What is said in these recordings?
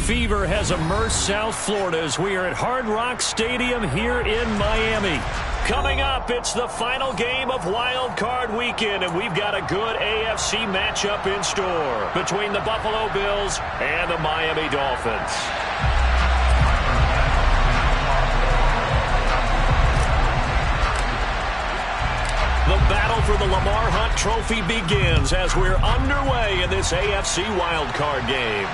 fever has immersed South Florida as we are at Hard Rock Stadium here in Miami. Coming up, it's the final game of Wild Card Weekend, and we've got a good AFC matchup in store between the Buffalo Bills and the Miami Dolphins. The battle for the Lamar Hunt Trophy begins as we're underway in this AFC wildcard game.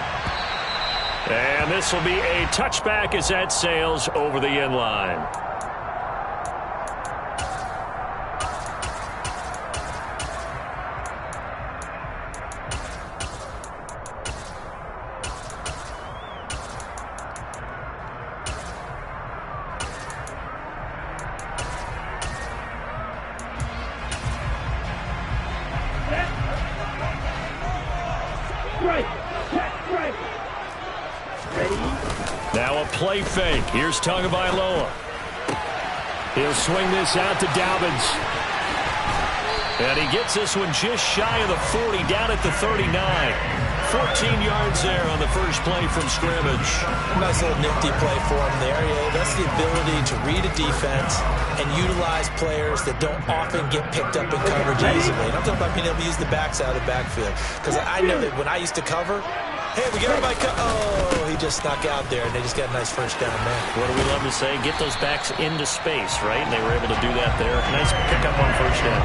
And this will be a touchback as that sails over the end line. Now a play fake. Here's Tagovailoa. He'll swing this out to Dobbins. And he gets this one just shy of the 40, down at the 39. 14 yards there on the first play from scrimmage. Nice little nifty play for him there. Yeah, that's the ability to read a defense and utilize players that don't often get picked up in coverage easily. And I'm talking about being able to use the backs out of the backfield. Because I know that when I used to cover, hey, we get everybody oh, he just snuck out there, and they just got a nice first down there. What do we love to say? Get those backs into space, right? And they were able to do that there. Nice pickup on first down.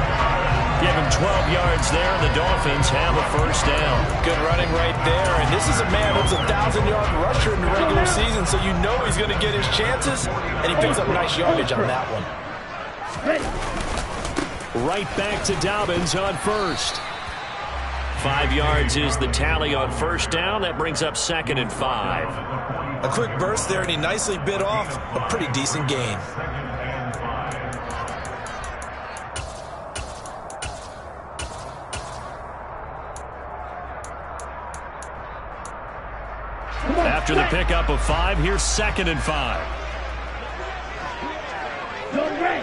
Give him 12 yards there, and the Dolphins have a first down. Good running right there, and this is a man who's a 1,000-yard rusher in the regular season, so you know he's going to get his chances, and he picks up nice yardage on that one. Right back to Dobbins on first. 5 yards is the tally on first down. That brings up 2nd and 5. A quick burst there, and he nicely bit off a pretty decent gain. After the pickup of 5, here's 2nd and 5.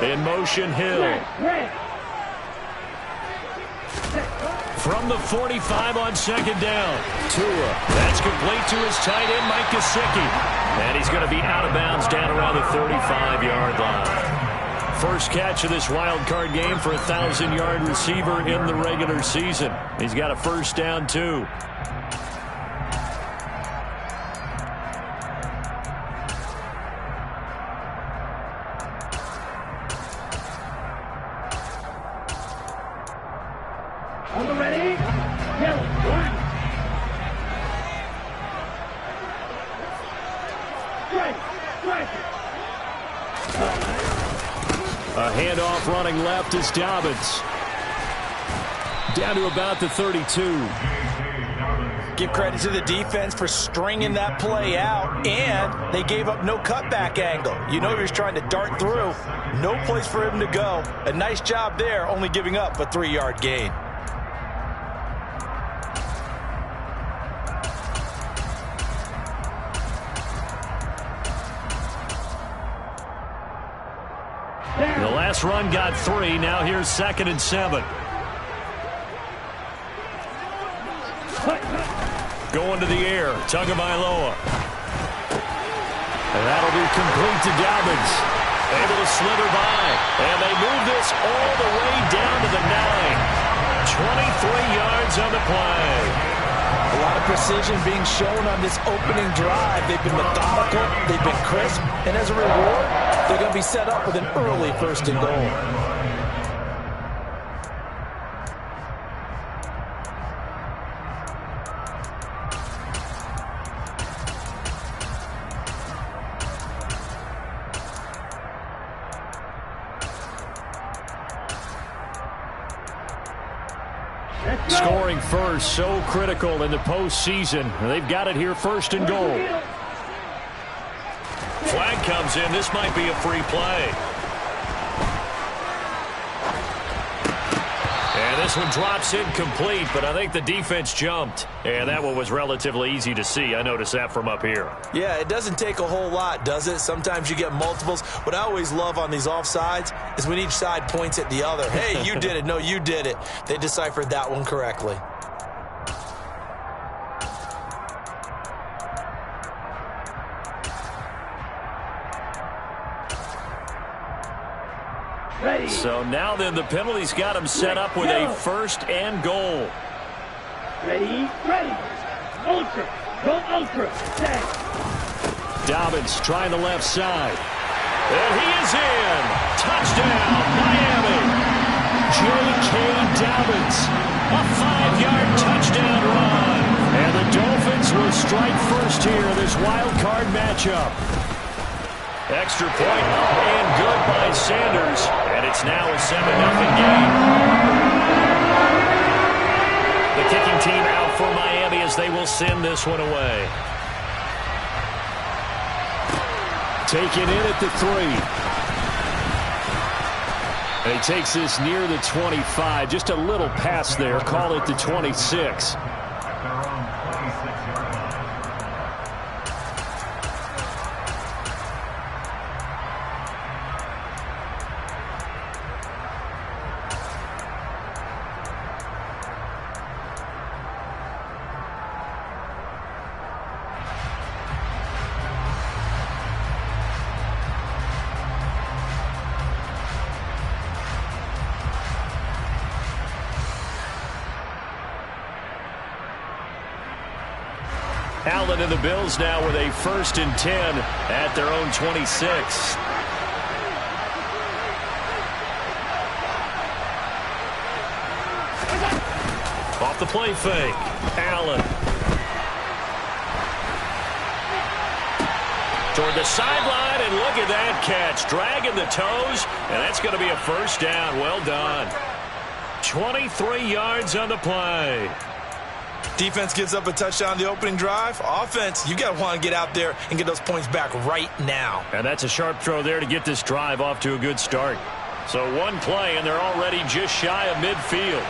In motion, Hill. From the 45 on 2nd down. Tua. That's complete to his tight end, Mike Gesicki. And he's going to be out of bounds down around the 35-yard line. First catch of this wild card game for a 1,000-yard receiver in the regular season. He's got a first down, too. A handoff running left is Dobbins. Down to about the 32. Give credit to the defense for stringing that play out, and they gave up no cutback angle. You know he was trying to dart through. No place for him to go. A nice job there, only giving up a 3-yard gain. The last run got 3. Now here's 2nd and 7. Going to the air. Tagovailoa. And that'll be complete to Dobbins. Able to slither by. And they move this all the way down to the 9. 23 yards on the play. A lot of precision being shown on this opening drive. They've been methodical, they've been crisp, and as a reward, they're going to be set up with an early 1st and goal. Scoring first, so critical in the postseason. They've got it here, 1st and goal. Flag comes in. This might be a free play. And this one drops incomplete, but I think the defense jumped. And that one was relatively easy to see. I noticed that from up here. Yeah, it doesn't take a whole lot, does it? Sometimes you get multiples. What I always love on these offsides is when each side points at the other. Hey, you did it. No, you did it. They deciphered that one correctly. So now then, the penalty's got him set up with a 1st and goal. Ready. Ultra. Go ultra. Stay. Dobbins trying the left side. And he is in. Touchdown, Miami. J.K. Dobbins. A 5-yard touchdown run. And the Dolphins will strike first here in this wild card matchup. Extra point up and good by Sanders. And it's now a 7-0 game. The kicking team out for Miami as they will send this one away. Taken in at the 3. And he takes this near the 25. Just a little pass there. Call it the 26. Allen and the Bills now with a 1st and 10 at their own 26. Off the play fake. Allen. Toward the sideline, and look at that catch. Dragging the toes, and that's going to be a 1st down. Well done. 23 yards on the play. Defense gives up a touchdown on the opening drive. Offense, you got to want to get out there and get those points back right now. And that's a sharp throw there to get this drive off to a good start. So one play, and they're already just shy of midfield.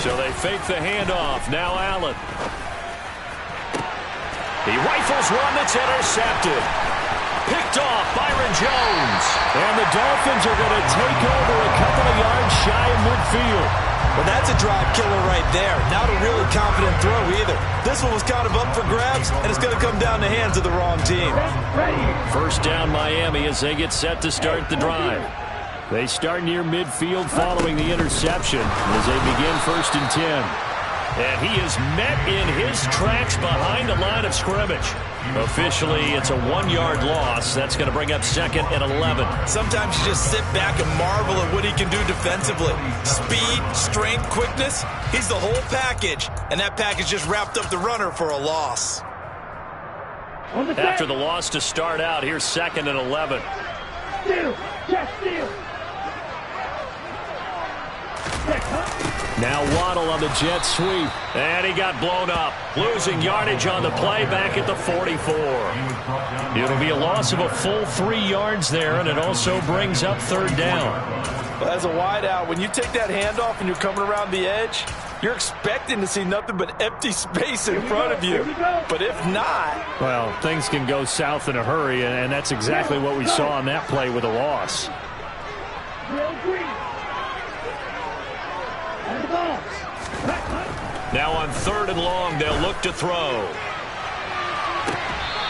So they fake the handoff. Now Allen. He rifles one that's intercepted. Picked off Byron Jones. And the Dolphins are going to take over a couple of yards shy of midfield. Well, that's a drive killer right there. Not a really confident throw either. This one was kind of up for grabs, and it's going to come down the hands of the wrong team. 1st down Miami as they get set to start the drive. They start near midfield following the interception as they begin 1st and 10. And he is met in his tracks behind the line of scrimmage. Officially, it's a 1-yard loss. That's going to bring up 2nd and 11. Sometimes you just sit back and marvel at what he can do defensively. Speed, strength, quickness. He's the whole package. And that package just wrapped up the runner for a loss. After the loss to start out, here's 2nd and 11. Steal. Just steal. Now Waddle on the jet sweep. And he got blown up. Losing yardage on the play back at the 44. It'll be a loss of a full 3 yards there, and it also brings up 3rd down. Well, as a wideout, when you take that handoff and you're coming around the edge, you're expecting to see nothing but empty space in front of you. But if not... Well, things can go south in a hurry, and that's exactly what we saw on that play with a loss. Now on 3rd and long, they'll look to throw.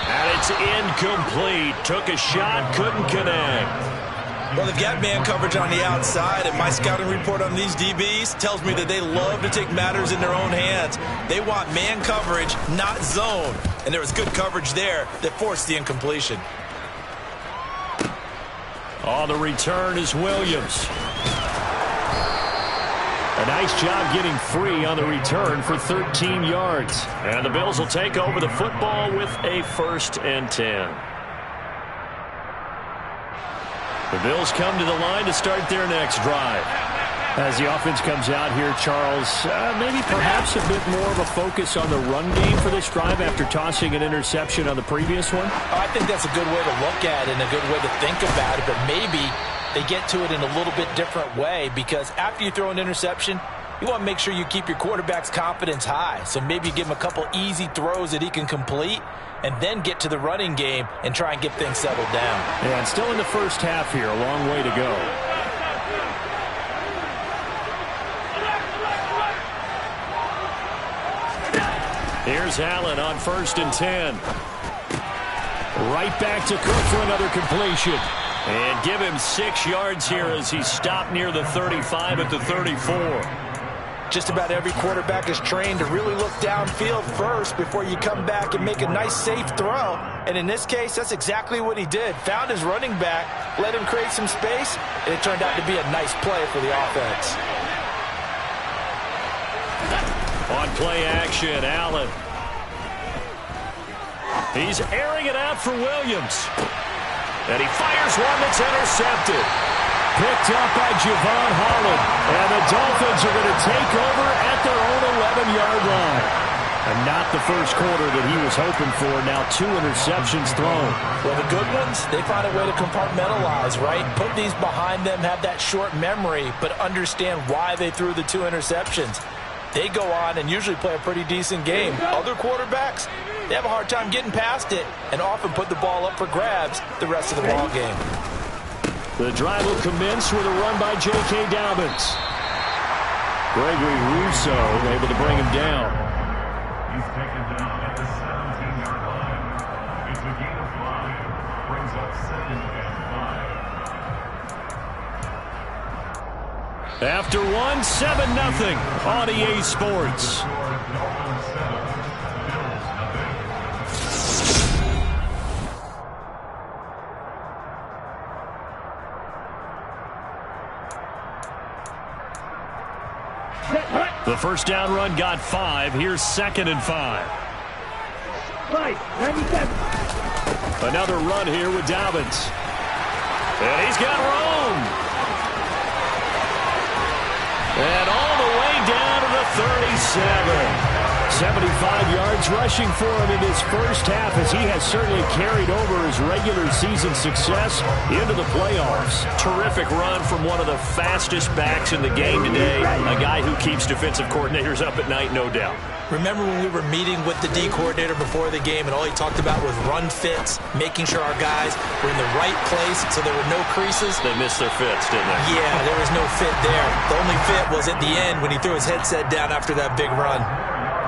And it's incomplete. Took a shot, couldn't connect. Well, they've got man coverage on the outside, and my scouting report on these DBs tells me that they love to take matters in their own hands. They want man coverage, not zone. And there was good coverage there that forced the incompletion. On the return is Williams. A nice job getting free on the return for 13 yards. And the Bills will take over the football with a 1st and 10. The Bills come to the line to start their next drive. As the offense comes out here, Charles, maybe perhaps a bit more of a focus on the run game for this drive after tossing an interception on the previous one? I think that's a good way to look at it and a good way to think about it, but maybe they get to it in a little bit different way, because after you throw an interception, you want to make sure you keep your quarterback's confidence high. So maybe you give him a couple easy throws that he can complete and then get to the running game and try and get things settled down. Yeah, and still in the first half here, a long way to go. Here's Allen on 1st and 10. Right back to Cook for another completion. And give him 6 yards here as he stopped near the 35 at the 34. Just about every quarterback is trained to really look downfield first before you come back and make a nice, safe throw. And in this case, that's exactly what he did. Found his running back, let him create some space, and it turned out to be a nice play for the offense. On play action, Allen. He's airing it out for Williams. And he fires one that's intercepted. Picked up by Javon Holland. And the Dolphins are going to take over at their own 11-yard line. And not the first quarter that he was hoping for. Now 2 interceptions thrown. Well, the good ones, they find a way to compartmentalize, right? Put these behind them, have that short memory, but understand why they threw the 2 interceptions. They go on and usually play a pretty decent game. Other quarterbacks, they have a hard time getting past it and often put the ball up for grabs the rest of the ball game. The drive will commence with a run by J.K. Dobbins. Gregory Rousseau able to bring him down. He's taken down at the 17-yard line. It's a gain of 5. Brings up 2nd and 5. After 1, 7-0 on EA Sports. The first down run got 5. Here's 2nd and 5. 97. Another run here with Dobbins. And he's got room. And all the way down to the 37. 75 yards rushing for him in his first half, as he has certainly carried over his regular season success into the playoffs. Terrific run from one of the fastest backs in the game today. A guy who keeps defensive coordinators up at night, no doubt. Remember when we were meeting with the D coordinator before the game and all he talked about was run fits, making sure our guys were in the right place so there were no creases? They missed their fits, didn't they? Yeah, there was no fit there. The only fit was at the end when he threw his headset down after that big run.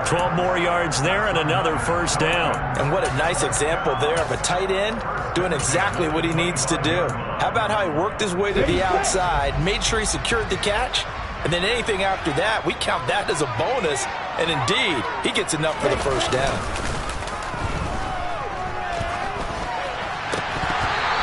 12 more yards there and another first down. And what a nice example there of a tight end doing exactly what he needs to do. How about how he worked his way to the outside, made sure he secured the catch, and then anything after that, we count that as a bonus. And indeed, he gets enough for the first down.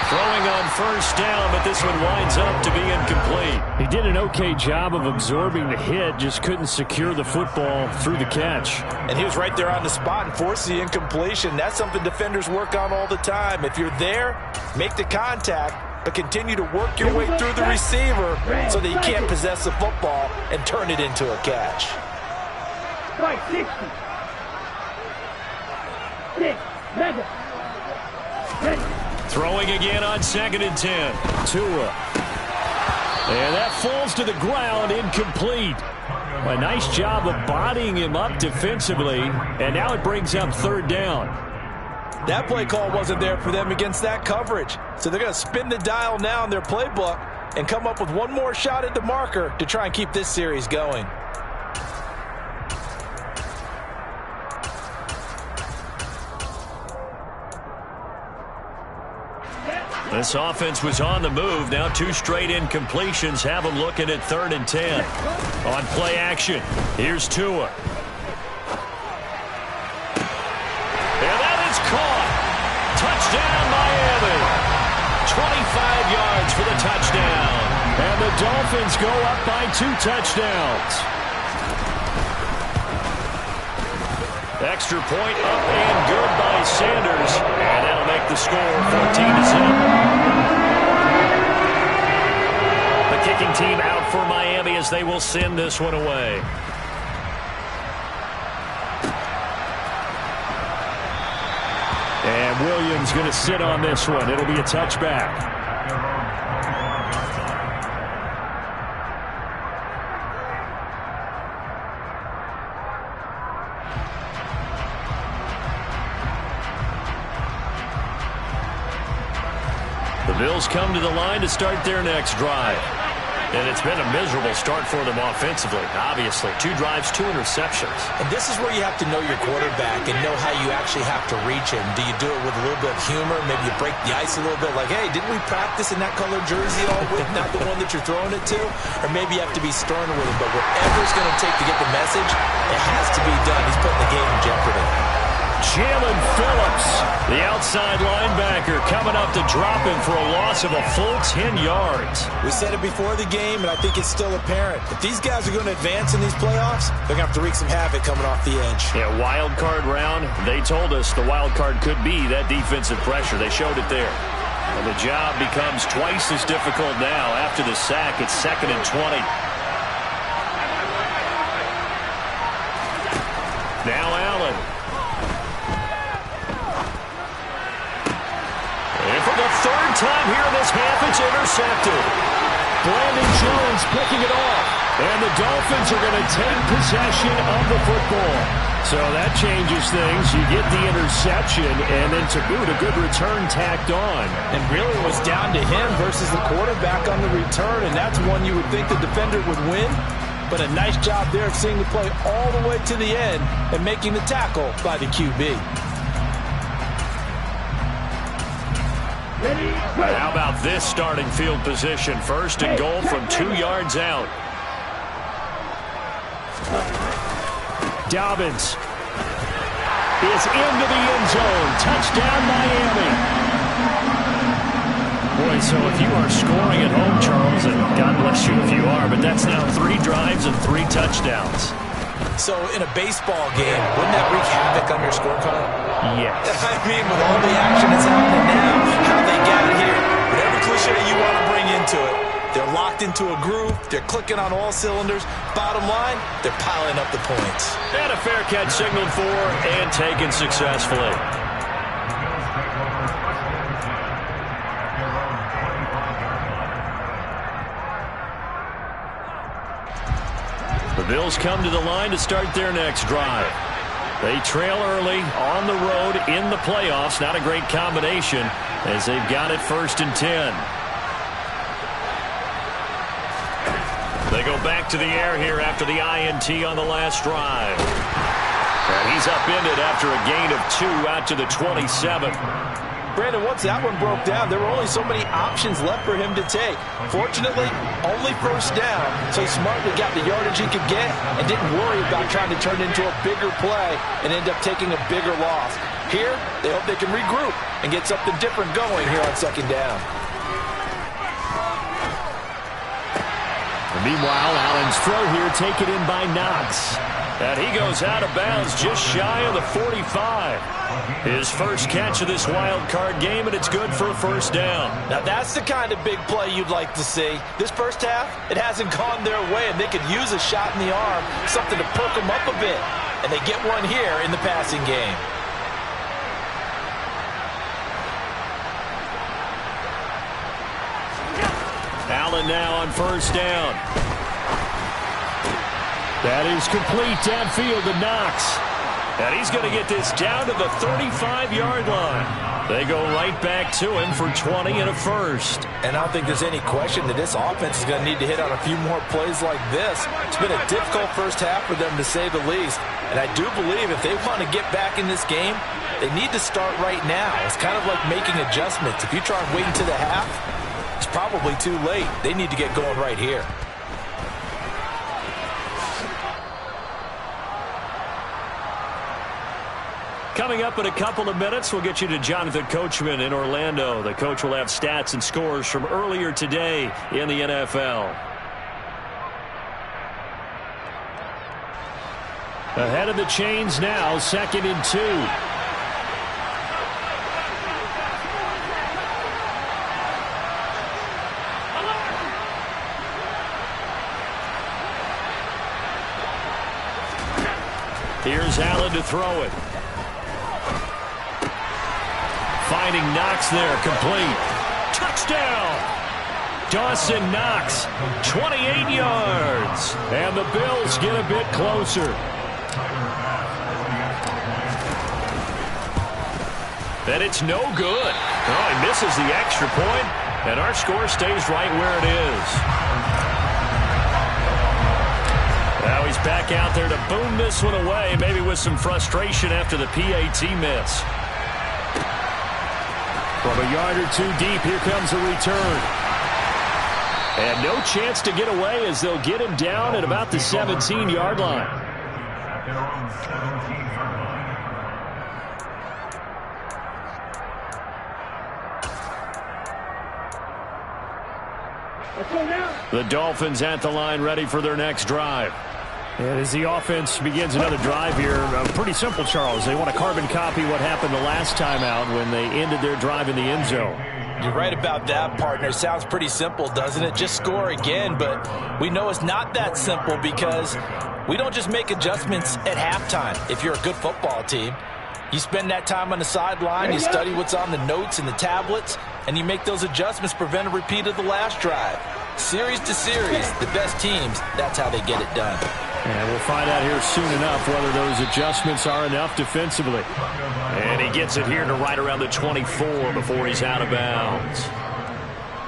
Throwing on first down, but this one winds up to be incomplete. He did an okay job of absorbing the hit, just couldn't secure the football through the catch. And he was right there on the spot and forced the incompletion. That's something defenders work on all the time. If you're there, make the contact, but continue to work your way through the receiver so that he can't possess the football and turn it into a catch. Right, 60. 6, 7. 10. Throwing again on 2nd and 10. Tua. And that falls to the ground, incomplete. A nice job of bodying him up defensively, and now it brings up 3rd down. That play call wasn't there for them against that coverage. So they're going to spin the dial now in their playbook and come up with one more shot at the marker to try and keep this series going. This offense was on the move. Now 2 straight incompletions have them looking at 3rd and 10. On play action, here's Tua. And that is caught. Touchdown, Miami. 25 yards for the touchdown. And the Dolphins go up by 2 touchdowns. Extra point up and good by Sanders. And that'll make the score 14-7. The kicking team out for Miami as they will send this one away. And Williams going to sit on this one. It'll be a touchback. The Bills come to the line to start their next drive. And it's been a miserable start for them offensively, obviously. 2 drives, 2 interceptions. And this is where you have to know your quarterback and know how you actually have to reach him. Do you do it with a little bit of humor? Maybe you break the ice a little bit like, hey, didn't we practice in that color jersey all week, not the one that you're throwing it to? Or maybe you have to be stern with him. But whatever it's going to take to get the message, it has to be done. He's putting the game in jeopardy. Jalen Phillips, the outside linebacker, coming up to drop him for a loss of a full 10 yards. We said it before the game, and I think it's still apparent. If these guys are going to advance in these playoffs, they're going to have to wreak some havoc coming off the edge. Yeah, wild card round. They told us the wild card could be that defensive pressure. They showed it there. And the job becomes twice as difficult now. After the sack, it's 2nd and 20. Now Allen. And for the 3rd time here in this half, it's intercepted. Brandon Jones picking it off. And the Dolphins are going to take possession of the football. So that changes things. You get the interception, and then to boot, a good return tacked on. And really it was down to him versus the quarterback on the return, and that's one you would think the defender would win. But a nice job there of seeing the play all the way to the end and making the tackle by the QB. How about this starting field position? 1st and goal from 2 yards out. Dobbins is into the end zone. Touchdown, Miami. Boy, so if you are scoring at home, Charles, and God bless you if you are, but that's now 3 drives and 3 touchdowns. So in a baseball game, wouldn't that wreak havoc on your scorecard? Yes. I mean, with all the action that's happening now, how they got here, whatever cliche you want to bring into it, they're locked into a groove, they're clicking on all cylinders. Bottom line, they're piling up the points. And a fair catch signaled for and taken successfully. The Bills come to the line to start their next drive. They trail early on the road in the playoffs. Not a great combination as they've got it 1st and 10. They go back to the air here after the INT on the last drive. And he's upended after a gain of 2 out to the 27. Brandon, once that one broke down, there were only so many options left for him to take. Fortunately, only 1st down, so he smartly got the yardage he could get and didn't worry about trying to turn it into a bigger play and end up taking a bigger loss. Here, they hope they can regroup and get something different going here on 2nd down. And meanwhile, Allen's throw here taken in by Knox. And he goes out of bounds just shy of the 45. His 1st catch of this wild card game, and it's good for a 1st down. Now that's the kind of big play you'd like to see. This 1st half, it hasn't gone their way, and they could use a shot in the arm, something to perk them up a bit. And they get one here in the passing game. Allen now on 1st down. That is complete downfield to Knox. And he's going to get this down to the 35-yard line. They go right back to him for 20 and a 1st. And I don't think there's any question that this offense is going to need to hit on a few more plays like this. It's been a difficult 1st half for them, to say the least. And I do believe if they want to get back in this game, they need to start right now. It's kind of like making adjustments. If you try and wait until the half, it's probably too late. They need to get going right here. Coming up in a couple of minutes, we'll get you to Jonathan Coachman in Orlando. The coach will have stats and scores from earlier today in the NFL. Ahead of the chains now, 2nd and 2. Here's Allen to throw it. Finding Knox there, complete. Touchdown! Dawson Knox, 28 yards. And the Bills get a bit closer. And it's no good. Oh, he misses the extra point, and our score stays right where it is. He's back out there to boom this one away, maybe with some frustration after the PAT miss. From a yard or two deep, here comes a return. And no chance to get away as they'll get him down at about the 17-yard line. The Dolphins at the line, ready for their next drive. And as the offense begins another drive here, pretty simple, Charles. They want to carbon copy what happened the last time out when they ended their drive in the end zone. You're right about that, partner. Sounds pretty simple, doesn't it? Just score again, but we know it's not that simple because we don't just make adjustments at halftime. If you're a good football team, you spend that time on the sideline, you study what's on the notes and the tablets, and you make those adjustments, prevent a repeat of the last drive. Series to series, the best teams, that's how they get it done. And we'll find out here soon enough whether those adjustments are enough defensively. And he gets it here to right around the 24 before he's out of bounds.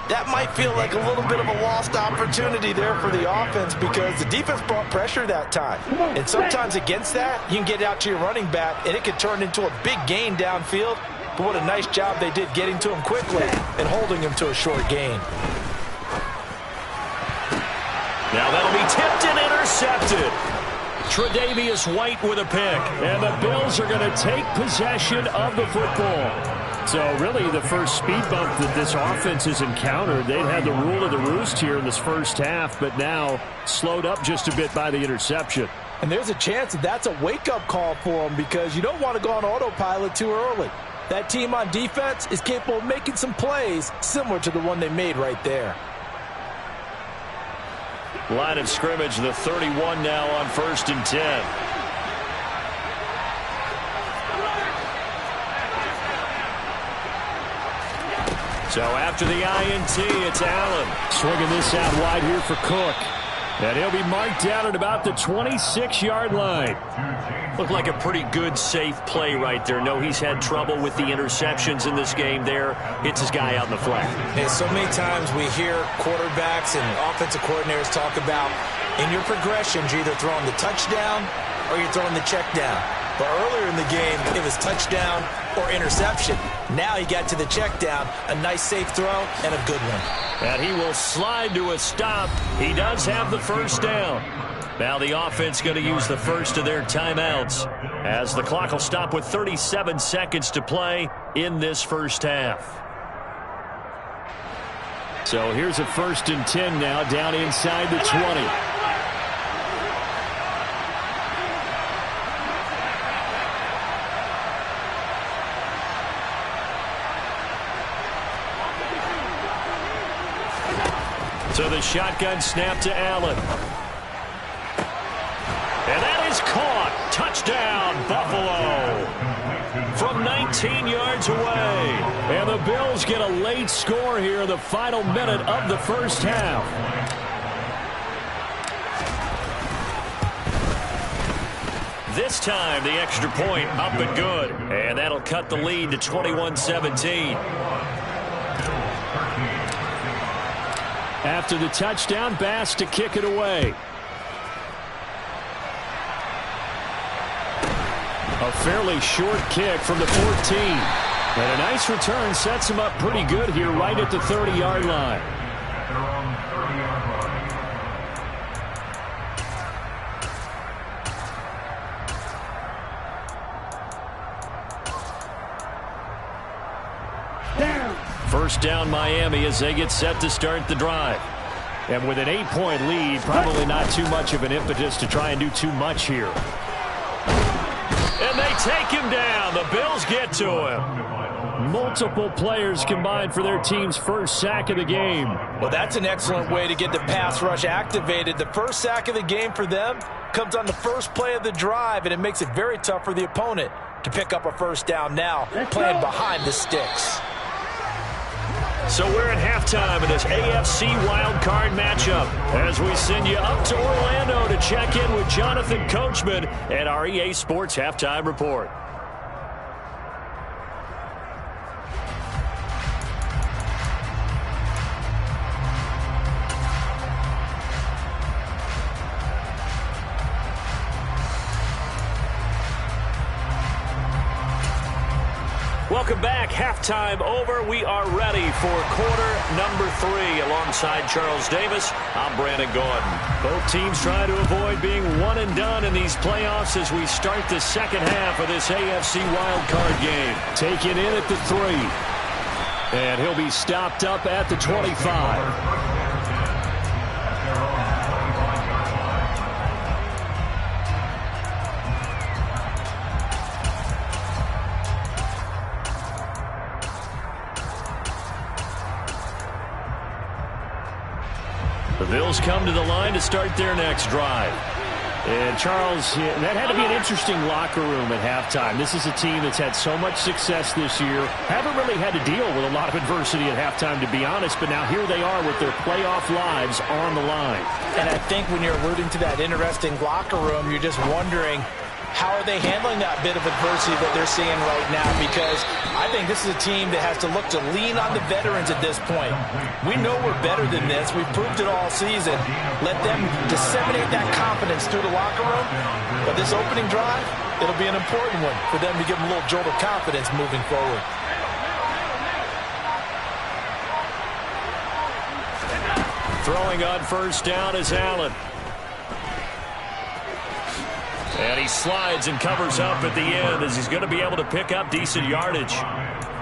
That might feel like a little bit of a lost opportunity there for the offense because the defense brought pressure that time. And sometimes against that, you can get out to your running back, and it could turn into a big gain downfield. But what a nice job they did getting to him quickly and holding him to a short gain. Now that'll be tipped and intercepted. Tre'Davious White with a pick. And the Bills are going to take possession of the football. So really the first speed bump that this offense has encountered, they've had the rule of the roost here in this first half, but now slowed up just a bit by the interception. And there's a chance that that's a wake-up call for them because you don't want to go on autopilot too early. That team on defense is capable of making some plays similar to the one they made right there. Line of scrimmage, the 31 now on 1st and 10. So after the INT, it's Allen. Swinging this out wide here for Cook. And he'll be marked down at about the 26-yard line. Looked like a pretty good, safe play right there. No, he's had trouble with the interceptions in this game there. Hits his guy out in the flat. And so many times we hear quarterbacks and offensive coordinators talk about in your progressions, you're either throwing the touchdown or you're throwing the check down. But earlier in the game, it was touchdown or interception. Now he got to the check down, a nice safe throw, and a good one. And he will slide to a stop. He does have the first down. Now the offense going to use the first of their timeouts as the clock will stop with 37 seconds to play in this first half. So here's a 1st and 10 now down inside the 20. So the shotgun snap to Allen. And that is caught. Touchdown, Buffalo. From 19 yards away. And the Bills get a late score here in the final minute of the first half. This time, the extra point up and good. And that'll cut the lead to 21-17. After the touchdown, Bass to kick it away. A fairly short kick from the 14. And a nice return sets him up pretty good here right at the 30-yard line. First down Miami as they get set to start the drive. And with an 8-point lead, probably not too much of an impetus to try and do too much here. And they take him down. The Bills get to him. Multiple players combined for their team's first sack of the game. Well, that's an excellent way to get the pass rush activated. The first sack of the game for them comes on the first play of the drive, and it makes it very tough for the opponent to pick up a first down now, playing behind the sticks. So we're at halftime of this AFC Wildcard matchup as we send you up to Orlando to check in with Jonathan Coachman and our EA Sports Halftime Report. Welcome back. Halftime over. We are ready for quarter number 3. Alongside Charles Davis, I'm Brandon Gordon. Both teams trying to avoid being one and done in these playoffs as we start the second half of this AFC wildcard game. Taken in at the 3. And he'll be stopped up at the 25. The Bills come to the line to start their next drive. And Charles, that had to be an interesting locker room at halftime. This is a team that's had so much success this year. Haven't really had to deal with a lot of adversity at halftime, to be honest. But now here they are with their playoff lives on the line. And I think when you're alluding to that interesting locker room, you're just wondering, how are they handling that bit of adversity that they're seeing right now? Because I think this is a team that has to look to lean on the veterans at this point. We know we're better than this. We've proved it all season. Let them disseminate that confidence through the locker room. But this opening drive, it'll be an important one for them to give them a little jolt of confidence moving forward. Throwing on first down is Allen. And he slides and covers up at the end as he's going to be able to pick up decent yardage.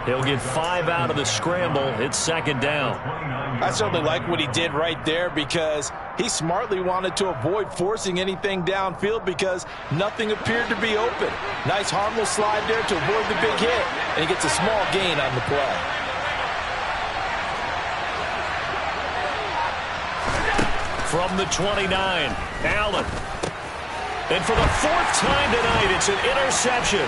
He'll get 5 out of the scramble. It's second down. I certainly like what he did right there because he smartly wanted to avoid forcing anything downfield because nothing appeared to be open. Nice harmless slide there to avoid the big hit, and he gets a small gain on the play. From the 29, Allen. And for the 4th time tonight, it's an interception.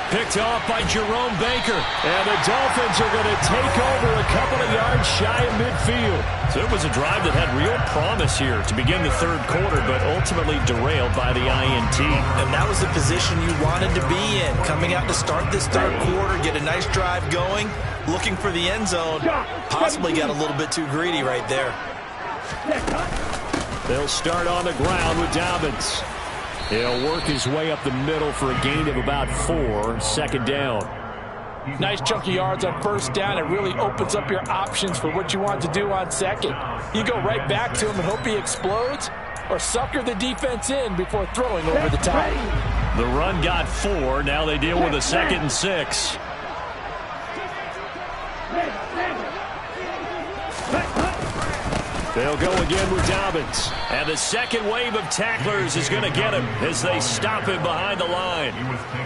Picked off by Jerome Baker. And the Dolphins are going to take over a couple of yards shy of midfield. So it was a drive that had real promise here to begin the third quarter, but ultimately derailed by the INT. And that was the position you wanted to be in. Coming out to start this third quarter, get a nice drive going, looking for the end zone. Possibly got a little bit too greedy right there. They'll start on the ground with Dobbins. He'll work his way up the middle for a gain of about 4. Second down. Nice chunky yards on first down. It really opens up your options for what you want to do on second. You go right back to him and hope he explodes, or sucker the defense in before throwing over the top. The run got 4. Now they deal with a 2nd and 6. They'll go again with Dobbins. And the second wave of tacklers is going to get him as they stop him behind the line.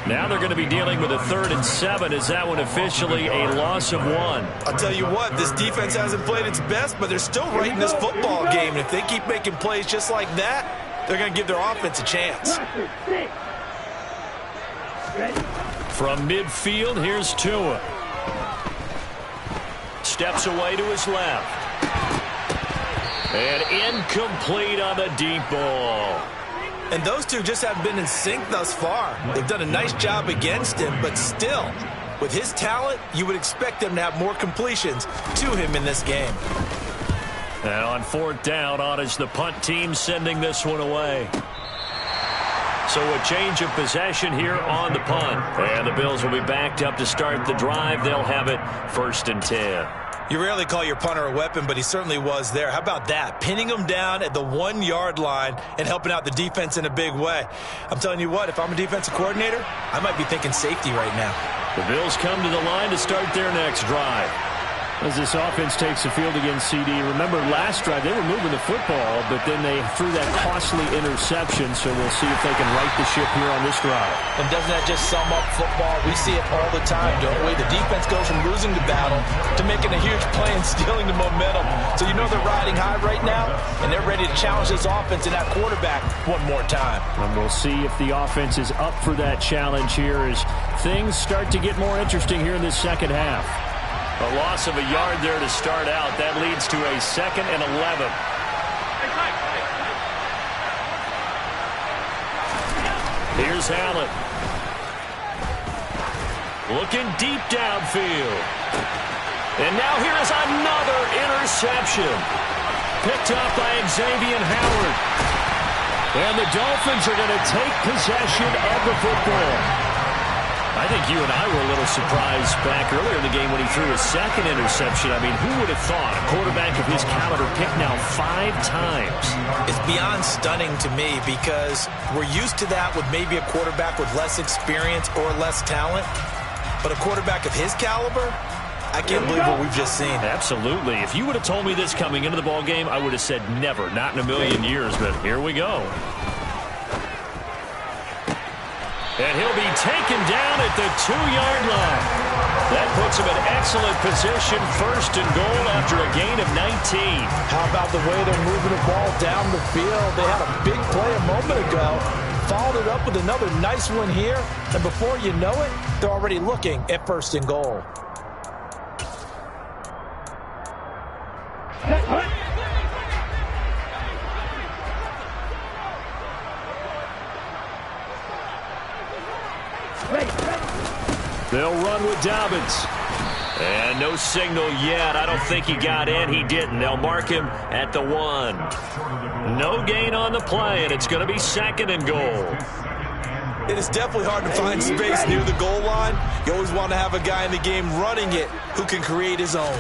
Now they're going to be dealing with a 3rd and 7. Is that one officially a loss of 1? I'll tell you what, this defense hasn't played its best, but they're still right in this football game. And if they keep making plays just like that, they're going to give their offense a chance. From midfield, here's Tua. Steps away to his left. And incomplete on the deep ball. And those two just haven't been in sync thus far. They've done a nice job against him, but still, with his talent, you would expect them to have more completions to him in this game. And on 4th down, on is the punt team sending this one away. So a change of possession here on the punt. And the Bills will be backed up to start the drive. They'll have it 1st and 10. You rarely call your punter a weapon, but he certainly was there. How about that? Pinning him down at the 1-yard line and helping out the defense in a big way. I'm telling you what, if I'm a defensive coordinator, I might be thinking safety right now. The Bills come to the line to start their next drive. As this offense takes the field against CD, remember last drive they were moving the football, but then they threw that costly interception, so we'll see if they can right the ship here on this drive. And doesn't that just sum up football? We see it all the time, don't we? The defense goes from losing the battle to making a huge play and stealing the momentum. So you know they're riding high right now, and they're ready to challenge this offense and that quarterback one more time. And we'll see if the offense is up for that challenge here as things start to get more interesting here in this second half. A loss of a yard there to start out. That leads to a 2nd and 11. Here's Allen. Looking deep downfield. And now here is another interception. Picked up by Xavier Howard. And the Dolphins are going to take possession of the football. I think you and I were a little surprised back earlier in the game when he threw his second interception. I mean, who would have thought a quarterback of his caliber picked now 5 times? It's beyond stunning to me because we're used to that with maybe a quarterback with less experience or less talent. But a quarterback of his caliber, I can't believe what we've just seen. Absolutely. If you would have told me this coming into the ball game, I would have said never, not in a million years. But here we go. And he'll be taken down at the 2-yard line. That puts him in excellent position, 1st and goal after a gain of 19. How about the way they're moving the ball down the field? They had a big play a moment ago, followed it up with another nice one here, and before you know it, they're already looking at 1st and goal. They'll run with Dobbins. And no signal yet. I don't think he got in. He didn't. They'll mark him at the 1. No gain on the play, and it's going to be 2nd and goal. It is definitely hard to find space near the goal line. You always want to have a guy in the game running it who can create his own.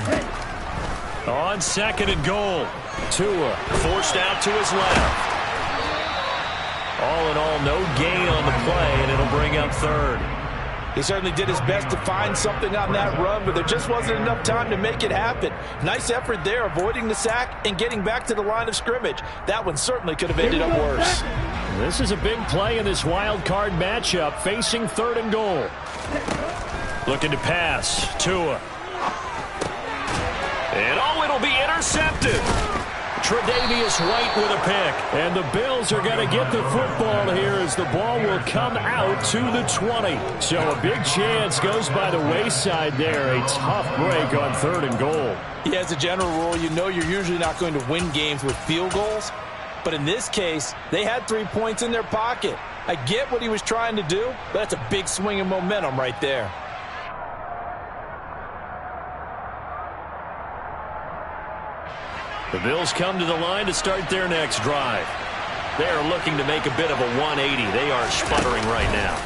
On 2nd and goal, Tua forced out to his left. All in all, no gain on the play, and it'll bring up 3rd. He certainly did his best to find something on that run, but there just wasn't enough time to make it happen. Nice effort there, avoiding the sack and getting back to the line of scrimmage. That one certainly could have ended up worse. This is a big play in this wild card matchup, facing 3rd and goal. Looking to pass, Tua. And it'll be intercepted. Tre'Davious White with a pick. And the Bills are going to get the football here as the ball will come out to the 20. So a big chance goes by the wayside there. A tough break on 3rd and goal. Yeah, as a general rule, you know you're usually not going to win games with field goals. But in this case, they had 3 points in their pocket. I get what he was trying to do, but that's a big swing of momentum right there. The Bills come to the line to start their next drive. They are looking to make a bit of a 180. They are sputtering right now.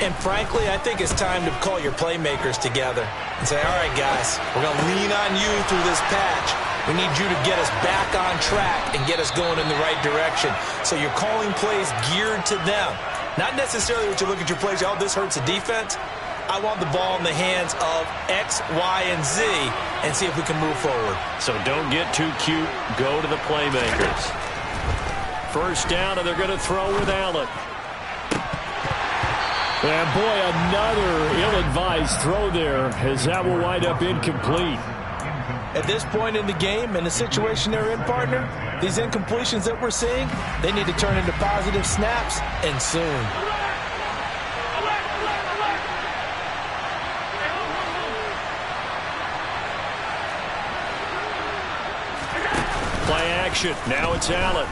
And frankly, I think it's time to call your playmakers together and say, all right, guys, we're going to lean on you through this patch. We need you to get us back on track and get us going in the right direction. So you're calling plays geared to them. Not necessarily what you look at your plays, oh, this hurts the defense. I want the ball in the hands of X, Y, and Z and see if we can move forward. So don't get too cute. Go to the playmakers. 1st down, and they're going to throw with Allen. And boy, another ill-advised throw there as that will wind up incomplete. At this point in the game, in the situation they're in, partner, these incompletions that we're seeing, they need to turn into positive snaps, and soon. Play action. Now it's Allen.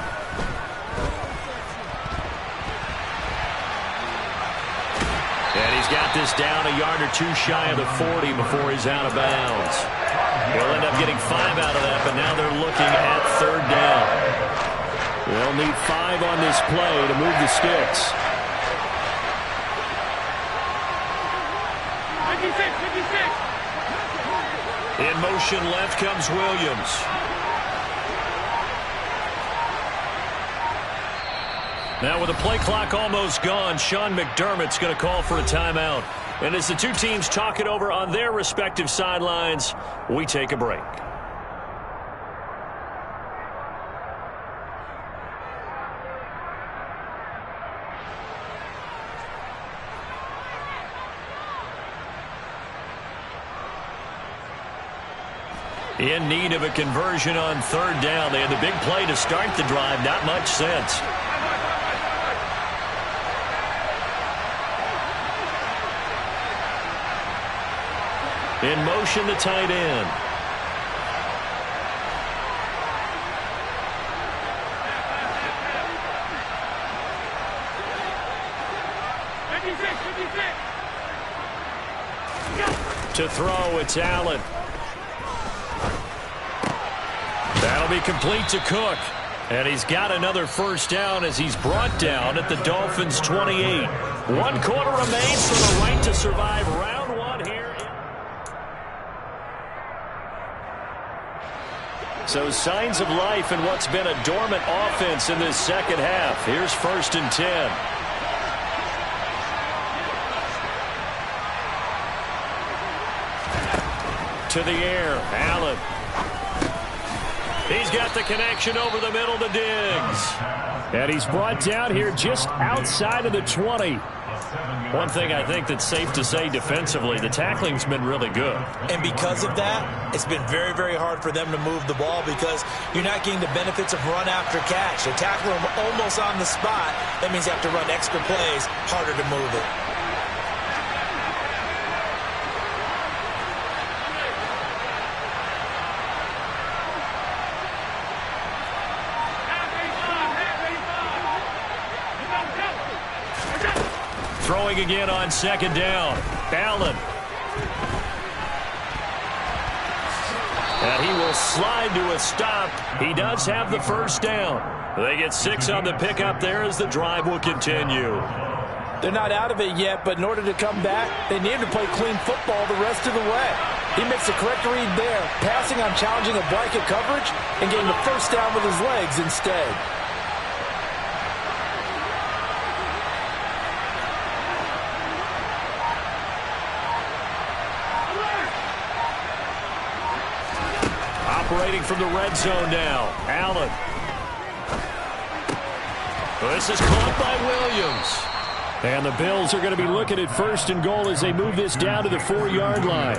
And he's got this down a yard or 2 shy of the 40 before he's out of bounds. They'll end up getting 5 out of that, but now they're looking at 3rd down. They'll need 5 on this play to move the sticks. 56. In motion left comes Williams. Now with the play clock almost gone, Sean McDermott's going to call for a timeout. And as the 2 teams talk it over on their respective sidelines, we take a break. In need of a conversion on 3rd down. They had the big play to start the drive. Not much sense. In motion, the tight end. To throw, it's Allen. That'll be complete to Cook. And he's got another first down as he's brought down at the Dolphins' 28. 1 quarter remains for the right to survive round 1 here. So signs of life in what's been a dormant offense in this second half. Here's 1st and 10. To the air, Allen. He's got the connection over the middle to Diggs. And he's brought down here just outside of the 20. One thing I think that's safe to say defensively, the tackling's been really good. And because of that, it's been very, very hard for them to move the ball because you're not getting the benefits of run after catch. They tackle them almost on the spot. That means you have to run extra plays, harder to move it. Throwing again on 2nd down. Allen. And he will slide to a stop. He does have the first down. They get 6 on the pickup there as the drive will continue. They're not out of it yet, but in order to come back, they need to play clean football the rest of the way. He makes the correct read there, passing on challenging a blanket coverage and getting the first down with his legs instead. Operating from the red zone now. Allen. This is caught by Williams. And the Bills are going to be looking at 1st and goal as they move this down to the 4-yard line.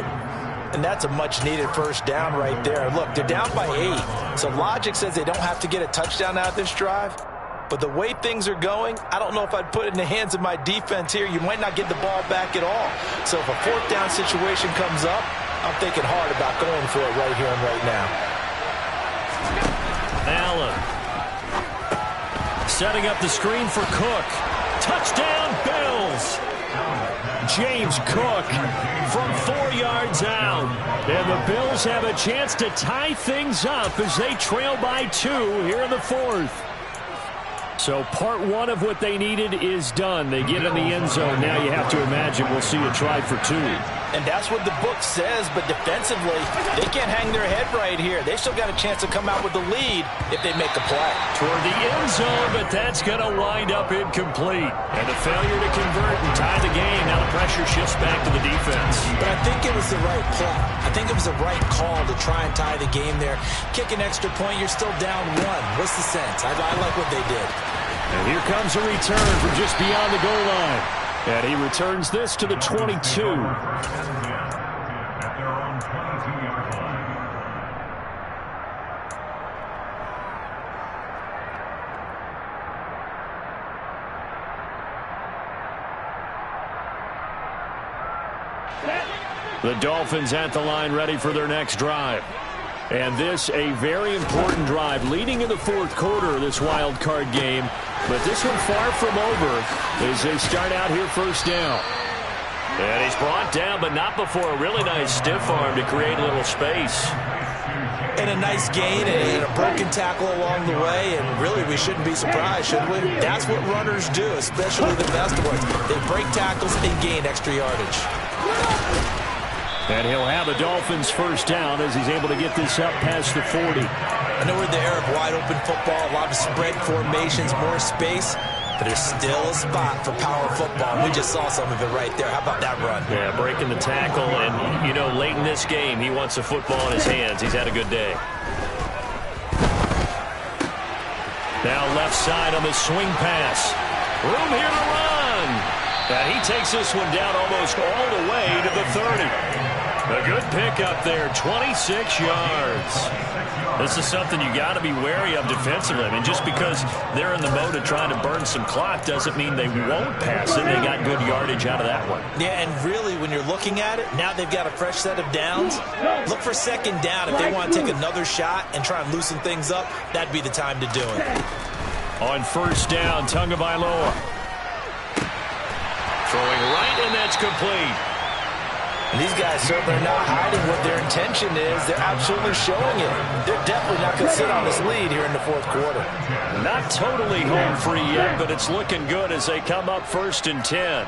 And that's a much-needed first down right there. Look, they're down by 8. So logic says they don't have to get a touchdown out of this drive. But the way things are going, I don't know if I'd put it in the hands of my defense here. You might not get the ball back at all. So if a 4th down situation comes up, I'm thinking hard about going for it right here and right now. Allen. Setting up the screen for Cook. Touchdown, Bills. James Cook from 4 yards out. And the Bills have a chance to tie things up as they trail by 2 here in the 4th. So part 1 of what they needed is done. They get in the end zone. Now you have to imagine we'll see a try for 2. And that's what the book says, but defensively, they can't hang their head right here. They still got a chance to come out with the lead if they make a play. Toward the end zone, but that's going to wind up incomplete. And the failure to convert and tie the game. Now the pressure shifts back to the defense. But I think it was the right play. I think it was the right call to try and tie the game there. Kick an extra point, you're still down 1. What's the sense? I like what they did. And here comes a return from just beyond the goal line. And he returns this to the 22. At their own 22-yard line. The Dolphins at the line ready for their next drive. And this a very important drive leading in the 4th quarter of this wild card game. But this one far from over as they start out here 1st down. And he's brought down, but not before a really nice stiff arm to create a little space. And a nice gain and a broken tackle along the way. And really, we shouldn't be surprised, should we? That's what runners do, especially the best ones. They break tackles and gain extra yardage. And he'll have the Dolphins 1st down as he's able to get this up past the 40. I know we're in the era of wide-open football, a lot of spread formations, more space, but there's still a spot for power football. We just saw some of it right there. How about that run? Yeah, breaking the tackle, and, you know, late in this game, he wants the football in his hands. He's had a good day. Now left side on the swing pass. Room here to run. And he takes this one down almost all the way to the 30. A good pickup there, 26 yards. This is something you got to be wary of defensively. I mean, just because they're in the mode of trying to burn some clock doesn't mean they won't pass it. They got good yardage out of that one. Yeah, and really, when you're looking at it, now they've got a fresh set of downs. Look for 2nd down. If they want to take another shot and try and loosen things up, that'd be the time to do it. On 1st down, Tagovailoa. Throwing right, and that's complete. And these guys certainly are not hiding what their intention is. They're absolutely showing it. They're definitely not going to sit on this lead here in the fourth quarter. Not totally home free yet, but it's looking good as they come up 1st and 10.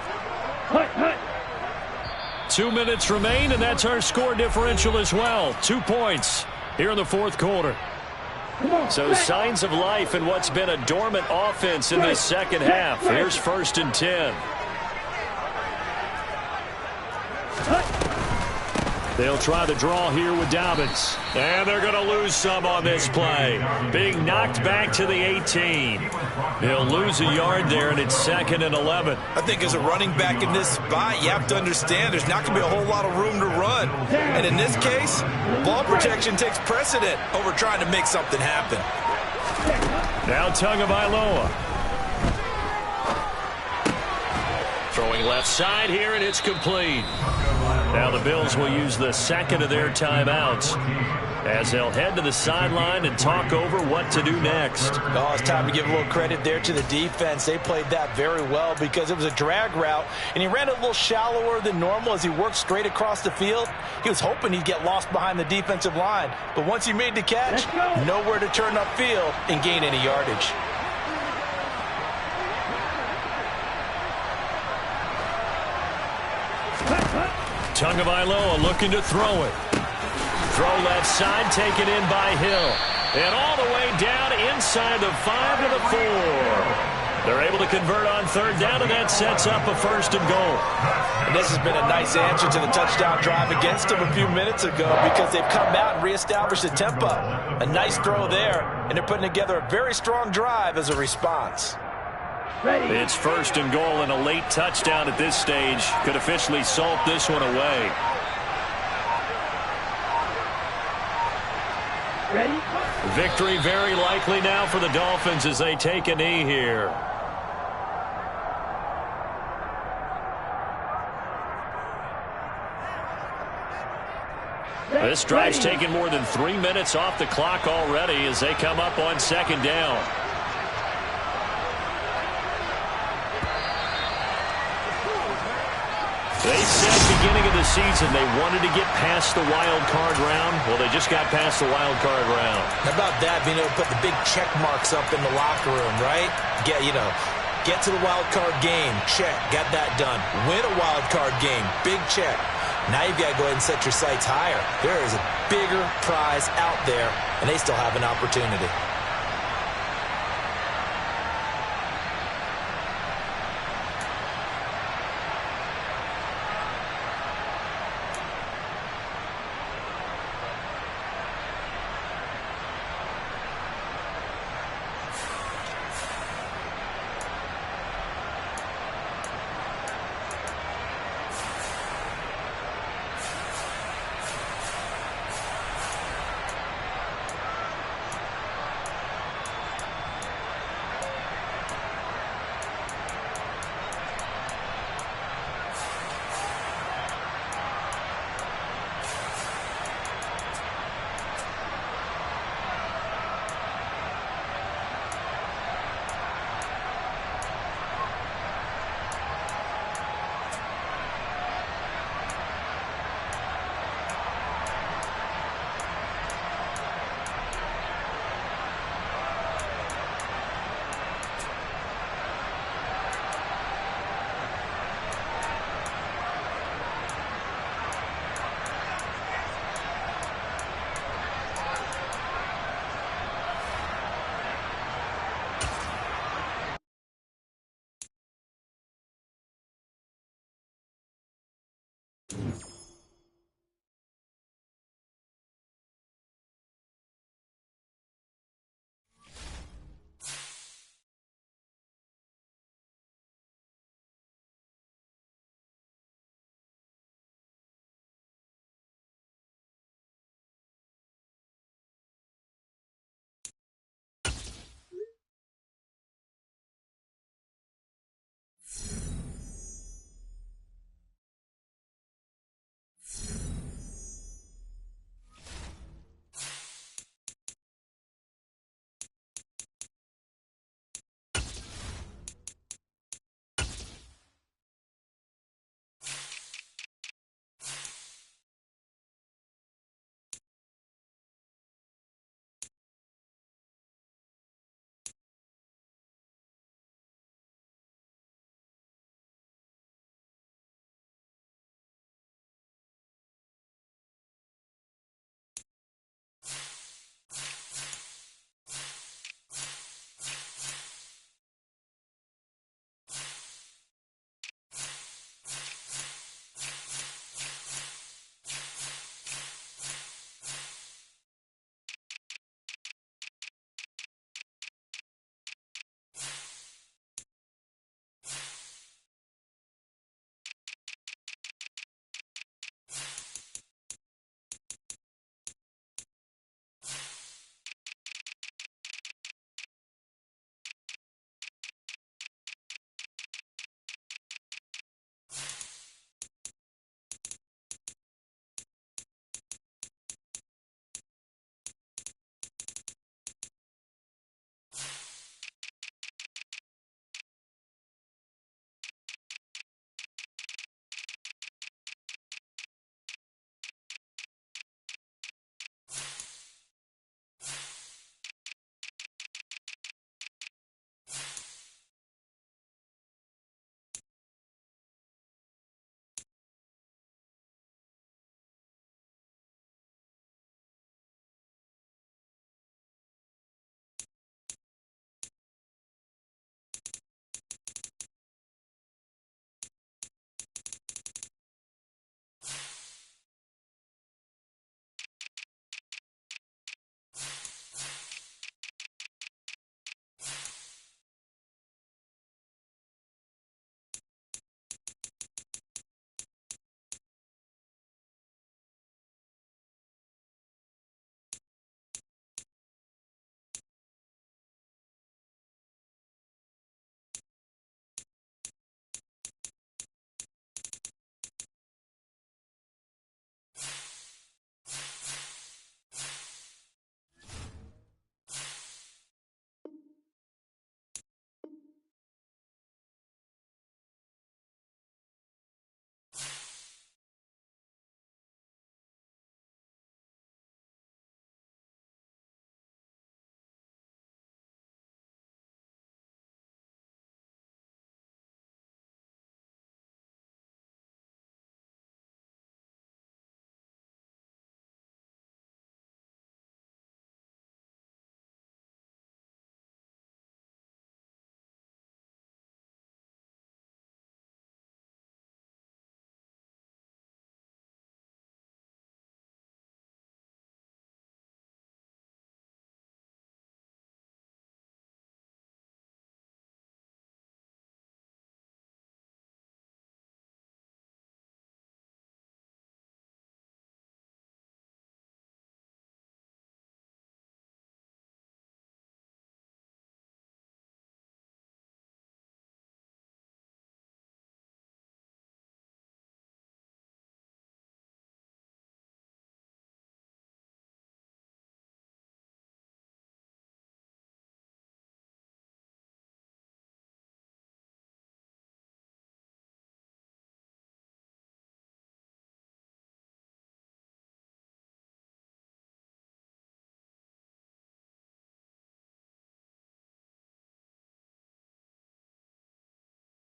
2 minutes remain, and that's our score differential as well. 2 points here in the fourth quarter. So signs of life in what's been a dormant offense in this second half. Here's 1st and 10. They'll try the draw here with Dobbins. And they're going to lose some on this play. Being knocked back to the 18. He'll lose a yard there, and it's 2nd and 11. I think as a running back in this spot, you have to understand there's not going to be a whole lot of room to run. And in this case, ball protection takes precedent over trying to make something happen. Now Tagovailoa. Throwing left side here, and it's complete. Now the Bills will use the second of their timeouts as they'll head to the sideline and talk over what to do next. Oh, it's time to give a little credit there to the defense. They played that very well because it was a drag route, and he ran it a little shallower than normal as he worked straight across the field. He was hoping he'd get lost behind the defensive line, but once he made the catch, nowhere to turn upfield and gain any yardage. Tagovailoa looking to throw it. Throw left side, taken in by Hill. And all the way down inside the 5 to the 4. They're able to convert on 3rd down, and that sets up a 1st and goal. And this has been a nice answer to the touchdown drive against them a few minutes ago because they've come out and reestablished the tempo. A nice throw there, and they're putting together a very strong drive as a response. It's 1st and goal, and a late touchdown at this stage could officially salt this one away. Ready? Victory very likely now for the Dolphins as they take a knee here. This drive's taken more than 3 minutes off the clock already as they come up on 2nd down. They said beginning of the season they wanted to get past the wild card round. Well, they just got past the wild card round. How about that, being able to put the big check marks up in the locker room, right? Get to the wild card game, check, got that done. Win a wild card game, big check. Now you've got to go ahead and set your sights higher. There is a bigger prize out there, and they still have an opportunity.